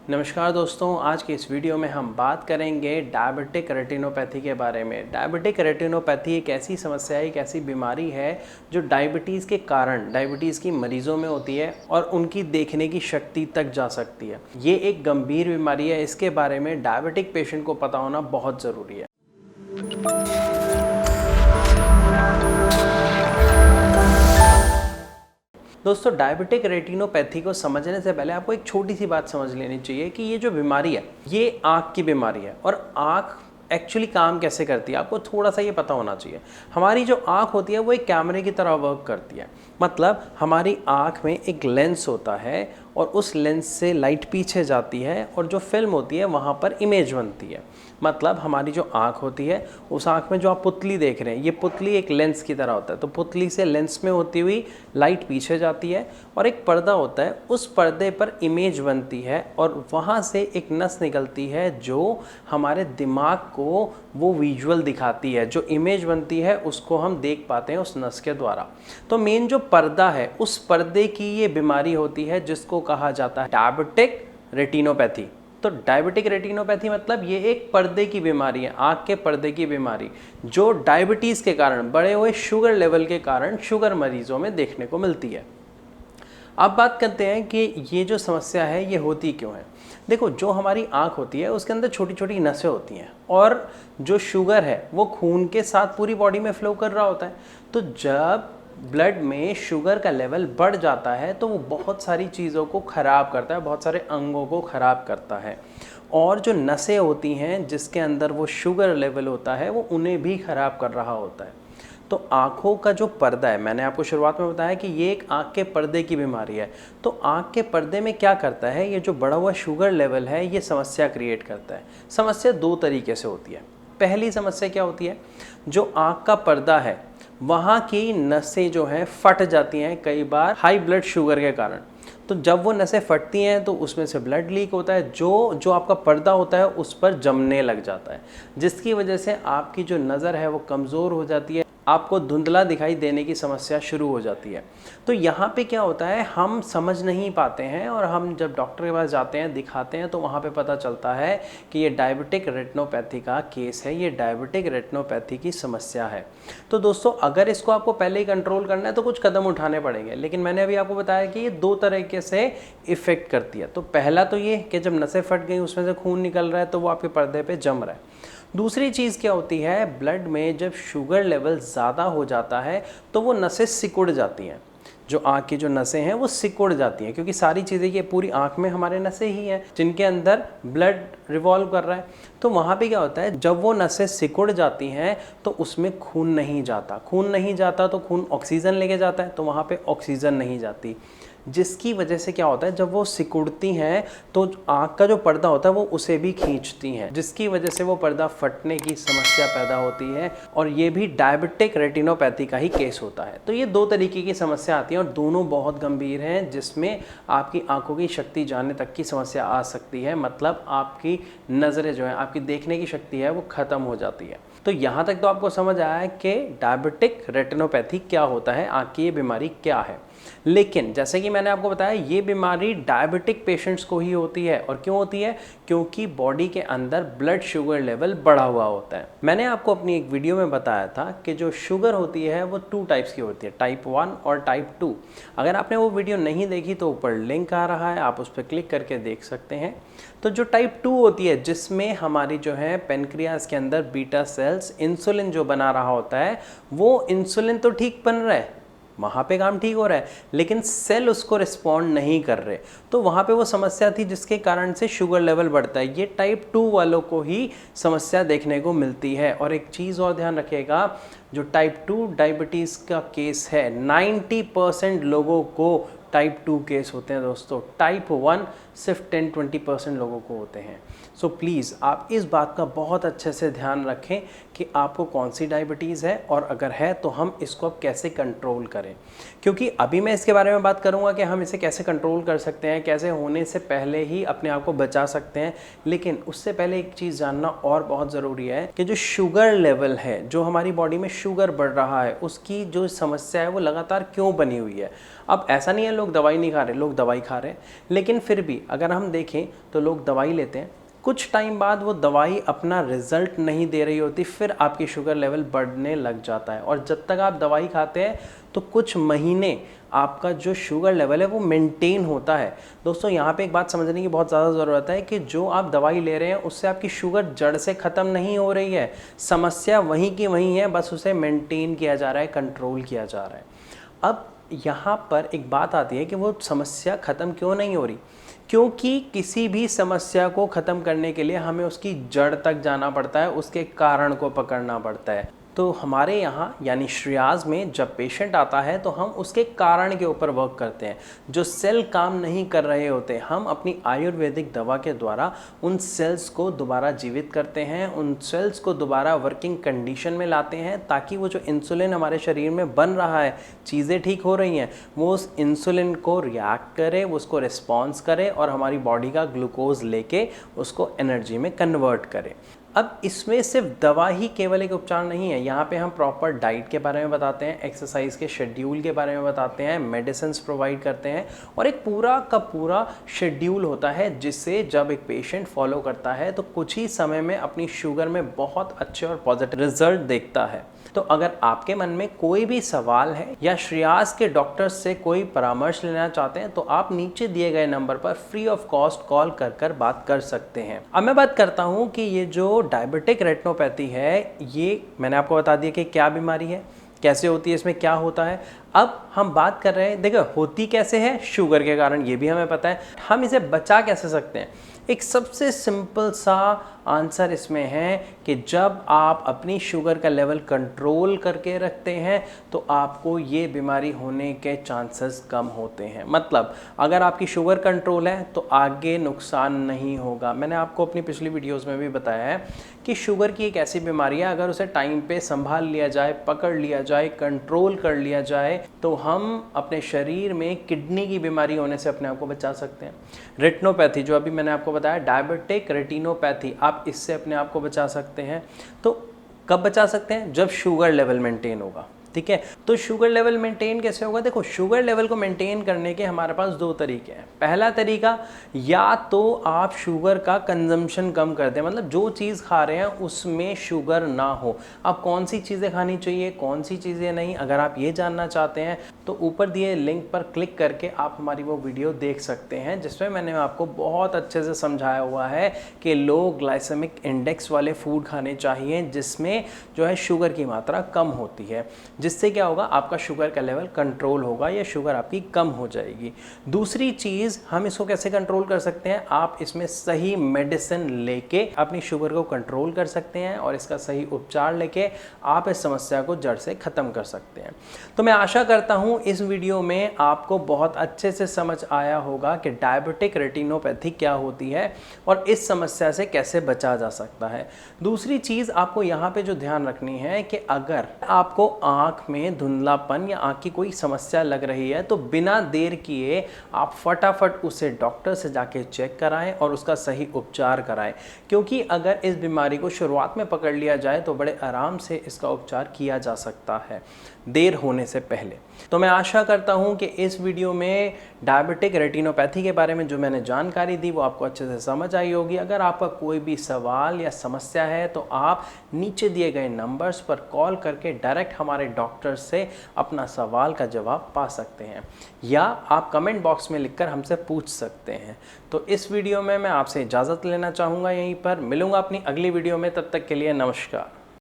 नमस्कार दोस्तों, आज के इस वीडियो में हम बात करेंगे डायबिटिक रेटिनोपैथी के बारे में। डायबिटिक रेटिनोपैथी एक ऐसी समस्या है, एक ऐसी बीमारी है जो डायबिटीज़ के कारण डायबिटीज़ की मरीज़ों में होती है और उनकी देखने की शक्ति तक जा सकती है। ये एक गंभीर बीमारी है, इसके बारे में डायबिटिक पेशेंट को पता होना बहुत ज़रूरी है। दोस्तों, डायबिटिक रेटिनोपैथी को समझने से पहले आपको एक छोटी सी बात समझ लेनी चाहिए कि ये जो बीमारी है ये आँख की बीमारी है। और आँख एक्चुअली काम कैसे करती है आपको थोड़ा सा ये पता होना चाहिए। हमारी जो आँख होती है वो एक कैमरे की तरह वर्क करती है। मतलब हमारी आँख में एक लेंस होता है और उस लेंस से लाइट पीछे जाती है और जो फिल्म होती है वहाँ पर इमेज बनती है। मतलब हमारी जो आँख होती है, उस आँख में जो आप पुतली देख रहे हैं, ये पुतली एक लेंस की तरह होता है। तो पुतली से लेंस में होती हुई लाइट पीछे जाती है और एक पर्दा होता है, उस पर्दे पर इमेज बनती है और वहाँ से एक नस निकलती है जो हमारे दिमाग को वो विजुअल दिखाती है। जो इमेज बनती है उसको हम देख पाते हैं उस नस के द्वारा। तो मेन जो पर्दा है, उस पर्दे की ये बीमारी होती है जिसको कहा जाता है डायबिटिक रेटिनोपैथी। तो डायबिटिक रेटिनोपैथी मतलब ये एक पर्दे की बीमारी है, आँख के पर्दे की बीमारी, जो डायबिटीज़ के कारण, बढ़े हुए शुगर लेवल के कारण शुगर मरीजों में देखने को मिलती है। अब बात करते हैं कि ये जो समस्या है ये होती क्यों है। देखो, जो हमारी आँख होती है उसके अंदर छोटी छोटी नसें होती हैं और जो शुगर है वो खून के साथ पूरी बॉडी में फ्लो कर रहा होता है। तो जब ब्लड में शुगर का लेवल बढ़ जाता है तो वो बहुत सारी चीज़ों को ख़राब करता है, बहुत सारे अंगों को ख़राब करता है। और जो नसें होती हैं जिसके अंदर वो शुगर लेवल होता है वो उन्हें भी ख़राब कर रहा होता है। तो आँखों का जो पर्दा है, मैंने आपको शुरुआत में बताया कि ये एक आँख के पर्दे की बीमारी है। तो आँख के पर्दे में क्या करता है, ये जो बढ़ा हुआ शुगर लेवल है ये समस्या क्रिएट करता है। समस्या दो तरीके से होती है। पहली समस्या क्या होती है, जो आँख का पर्दा है वहाँ की नसें जो हैं फट जाती हैं कई बार हाई ब्लड शुगर के कारण। तो जब वो नसें फटती हैं तो उसमें से ब्लड लीक होता है, जो आपका पर्दा होता है उस पर जमने लग जाता है, जिसकी वजह से आपकी जो नज़र है वो कमज़ोर हो जाती है, आपको धुंधला दिखाई देने की समस्या शुरू हो जाती है। तो यहाँ पे क्या होता है, हम समझ नहीं पाते हैं और हम जब डॉक्टर के पास जाते हैं, दिखाते हैं, तो वहाँ पे पता चलता है कि ये डायबिटिक रेटिनोपैथी का केस है, ये डायबिटिक रेटिनोपैथी की समस्या है। तो दोस्तों, अगर इसको आपको पहले ही कंट्रोल करना है तो कुछ कदम उठाने पड़ेंगे, लेकिन मैंने अभी आपको बताया कि ये दो तरीके से इफ़ेक्ट करती है। तो पहला तो ये कि जब नसें फट गई, उसमें से खून निकल रहा है तो वो आपके पर्दे पर जम रहा है। दूसरी चीज़ क्या होती है, ब्लड में जब शुगर लेवल ज़्यादा हो जाता है तो वो नसें सिकुड़ जाती हैं। जो आँख की जो नसें हैं वो सिकुड़ जाती हैं, क्योंकि सारी चीज़ें ये पूरी आँख में हमारे नसें ही हैं जिनके अंदर ब्लड रिवॉल्व कर रहा है। तो वहाँ पे क्या होता है, जब वो नसें सिकुड़ जाती हैं तो उसमें खून नहीं जाता। खून नहीं जाता तो खून ऑक्सीजन लेके जाता है, तो वहाँ पे ऑक्सीजन नहीं जाती, जिसकी वजह से क्या होता है, जब वो सिकुड़ती हैं तो आँख का जो पर्दा होता है वो उसे भी खींचती हैं, जिसकी वजह से वो पर्दा फटने की समस्या पैदा होती है। और ये भी डायबिटिक रेटिनोपैथी का ही केस होता है। तो ये दो तरीके की समस्या आती हैं और दोनों बहुत गंभीर हैं, जिसमें आपकी आंखों की शक्ति जाने तक की समस्या आ सकती है। मतलब आपकी नज़रें जो है, आपकी देखने की शक्ति है वो ख़त्म हो जाती है। तो यहाँ तक तो आपको समझ आया है कि डायबिटिक रेटिनोपैथी क्या होता है, आँख की ये बीमारी क्या है। लेकिन जैसे कि मैंने आपको बताया, ये बीमारी डायबिटिक पेशेंट्स को ही होती है। और क्यों होती है, क्योंकि बॉडी के अंदर ब्लड शुगर लेवल बढ़ा हुआ होता है। मैंने आपको अपनी एक वीडियो में बताया था कि जो शुगर होती है वो 2 टाइप्स की होती है, टाइप 1 और टाइप 2। अगर आपने वो वीडियो नहीं देखी तो ऊपर लिंक आ रहा है, आप उस पर क्लिक करके देख सकते हैं। तो जो टाइप 2 होती है, जिसमें हमारी जो है पेनक्रियास के अंदर बीटा सेल्स इंसुलिन जो बना रहा होता है, वो इंसुलिन तो ठीक बन रहा है, वहाँ पे काम ठीक हो रहा है, लेकिन सेल उसको रिस्पॉन्ड नहीं कर रहे। तो वहाँ पे वो समस्या थी जिसके कारण से शुगर लेवल बढ़ता है। ये टाइप 2 वालों को ही समस्या देखने को मिलती है। और एक चीज़ और ध्यान रखिएगा, जो टाइप 2 डायबिटीज़ का केस है, 90% लोगों को टाइप 2 केस होते हैं दोस्तों। टाइप 1 सिर्फ 10-20% लोगों को होते हैं। सो प्लीज़ आप इस बात का बहुत अच्छे से ध्यान रखें कि आपको कौन सी डायबिटीज़ है, और अगर है तो हम इसको अब कैसे कंट्रोल करें। क्योंकि अभी मैं इसके बारे में बात करूंगा कि हम इसे कैसे कंट्रोल कर सकते हैं, कैसे होने से पहले ही अपने आप को बचा सकते हैं। लेकिन उससे पहले एक चीज़ जानना और बहुत ज़रूरी है कि जो शुगर लेवल है, जो हमारी बॉडी में शुगर बढ़ रहा है, उसकी जो समस्या है वो लगातार क्यों बनी हुई है। अब ऐसा नहीं है लोग दवाई नहीं खा रहे, लोग दवाई खा रहे हैं, लेकिन फिर भी अगर हम देखें तो लोग दवाई लेते हैं, कुछ टाइम बाद वो दवाई अपना रिजल्ट नहीं दे रही होती, फिर आपकी शुगर लेवल बढ़ने लग जाता है। और जब तक आप दवाई खाते हैं तो कुछ महीने आपका जो शुगर लेवल है वो मेंटेन होता है। दोस्तों यहाँ पे एक बात समझने की बहुत ज़्यादा ज़रूरत है कि जो आप दवाई ले रहे हैं उससे आपकी शुगर जड़ से ख़त्म नहीं हो रही है, समस्या वहीं की वहीं है, बस उसे मेंटेन किया जा रहा है, कंट्रोल किया जा रहा है। अब यहाँ पर एक बात आती है कि वो समस्या ख़त्म क्यों नहीं हो रही, क्योंकि किसी भी समस्या को ख़त्म करने के लिए हमें उसकी जड़ तक जाना पड़ता है, उसके कारण को पकड़ना पड़ता है। तो हमारे यहाँ यानी श्रेयास में जब पेशेंट आता है तो हम उसके कारण के ऊपर वर्क करते हैं। जो सेल काम नहीं कर रहे होते, हम अपनी आयुर्वेदिक दवा के द्वारा उन सेल्स को दोबारा जीवित करते हैं, उन सेल्स को दोबारा वर्किंग कंडीशन में लाते हैं, ताकि वो जो इंसुलिन हमारे शरीर में बन रहा है, चीज़ें ठीक हो रही हैं, वो उस इंसुलिन को रिएक्ट करे, वो उसको रिस्पॉन्स करे और हमारी बॉडी का ग्लूकोज लेके उसको एनर्जी में कन्वर्ट करे। अब इसमें सिर्फ दवा ही केवल एक उपचार नहीं है, यहाँ पे हम प्रॉपर डाइट के बारे में बताते हैं, एक्सरसाइज के शेड्यूल के बारे में बताते हैं, मेडिसिन्स प्रोवाइड करते हैं और एक पूरा का पूरा शेड्यूल होता है जिससे जब एक पेशेंट फॉलो करता है तो कुछ ही समय में अपनी शुगर में बहुत अच्छे और पॉजिटिव रिजल्ट देखता है। तो अगर आपके मन में कोई भी सवाल है या श्रेयास के डॉक्टर से कोई परामर्श लेना चाहते हैं तो आप नीचे दिए गए नंबर पर फ्री ऑफ कॉस्ट कॉल कर बात कर सकते हैं। अब मैं बात करता हूं कि ये जो डायबिटिक रेटिनोपैथी है, ये मैंने आपको बता दिया कि क्या बीमारी है, कैसे होती है, इसमें क्या होता है। अब हम बात कर रहे हैं, देखो होती कैसे है, शुगर के कारण, ये भी हमें पता है। हम इसे बचा कैसे सकते हैं, एक सबसे सिंपल सा आंसर इसमें है कि जब आप अपनी शुगर का लेवल कंट्रोल करके रखते हैं तो आपको ये बीमारी होने के चांसेस कम होते हैं। मतलब अगर आपकी शुगर कंट्रोल है तो आगे नुकसान नहीं होगा। मैंने आपको अपनी पिछली वीडियोस में भी बताया है कि शुगर की एक ऐसी बीमारी है, अगर उसे टाइम पे संभाल लिया जाए, पकड़ लिया जाए, कंट्रोल कर लिया जाए तो हम अपने शरीर में किडनी की बीमारी होने से अपने आप को बचा सकते हैं। रेटिनोपैथी जो अभी मैंने आपको बताया, डायबिटिक रेटिनोपैथी, आप इससे अपने आप को बचा सकते हैं। तो कब बचा सकते हैं, जब शुगर लेवल मेंटेन होगा। ठीक है, तो शुगर लेवल मेंटेन कैसे होगा, देखो शुगर लेवल को मेंटेन करने के हमारे पास दो तरीके हैं। पहला तरीका, या तो आप शुगर का कंजम्पशन कम कर दें, मतलब जो चीज़ खा रहे हैं उसमें शुगर ना हो। अब कौन सी चीज़ें खानी चाहिए, कौन सी चीज़ें नहीं, अगर आप ये जानना चाहते हैं तो ऊपर दिए लिंक पर क्लिक करके आप हमारी वो वीडियो देख सकते हैं जिसमें मैंने आपको बहुत अच्छे से समझाया हुआ है कि लो ग्लाइसेमिक इंडेक्स वाले फूड खाने चाहिए जिसमें जो है शुगर की मात्रा कम होती है, जिससे क्या होगा, आपका शुगर का लेवल कंट्रोल होगा या शुगर आपकी कम हो जाएगी। दूसरी चीज़, हम इसको कैसे कंट्रोल कर सकते हैं, आप इसमें सही मेडिसिन लेके अपनी शुगर को कंट्रोल कर सकते हैं और इसका सही उपचार लेके आप इस समस्या को जड़ से ख़त्म कर सकते हैं। तो मैं आशा करता हूँ इस वीडियो में आपको बहुत अच्छे से समझ आया होगा कि डायबिटिक रेटिनोपैथी क्या होती है और इस समस्या से कैसे बचा जा सकता है। दूसरी चीज़ आपको यहाँ पे जो ध्यान रखनी है कि अगर आपको आँख में धुंधलापन या आँख की कोई समस्या लग रही है तो बिना देर किए आप फटाफट उसे डॉक्टर से जाके चेक कराएं और उसका सही उपचार कराएं, क्योंकि अगर इस बीमारी को शुरुआत में पकड़ लिया जाए तो बड़े आराम से इसका उपचार किया जा सकता है देर होने से पहले। तो मैं आशा करता हूं कि इस वीडियो में डायबिटिक रेटिनोपैथी के बारे में जो मैंने जानकारी दी वो आपको अच्छे से समझ आई होगी। अगर आपका कोई भी सवाल या समस्या है तो आप नीचे दिए गए नंबर्स पर कॉल करके डायरेक्ट हमारे डॉक्टर से अपना सवाल का जवाब पा सकते हैं, या आप कमेंट बॉक्स में लिखकर हमसे पूछ सकते हैं। तो इस वीडियो में मैं आपसे इजाज़त लेना चाहूँगा, यहीं पर मिलूँगा अपनी अगली वीडियो में, तब तक के लिए नमस्कार।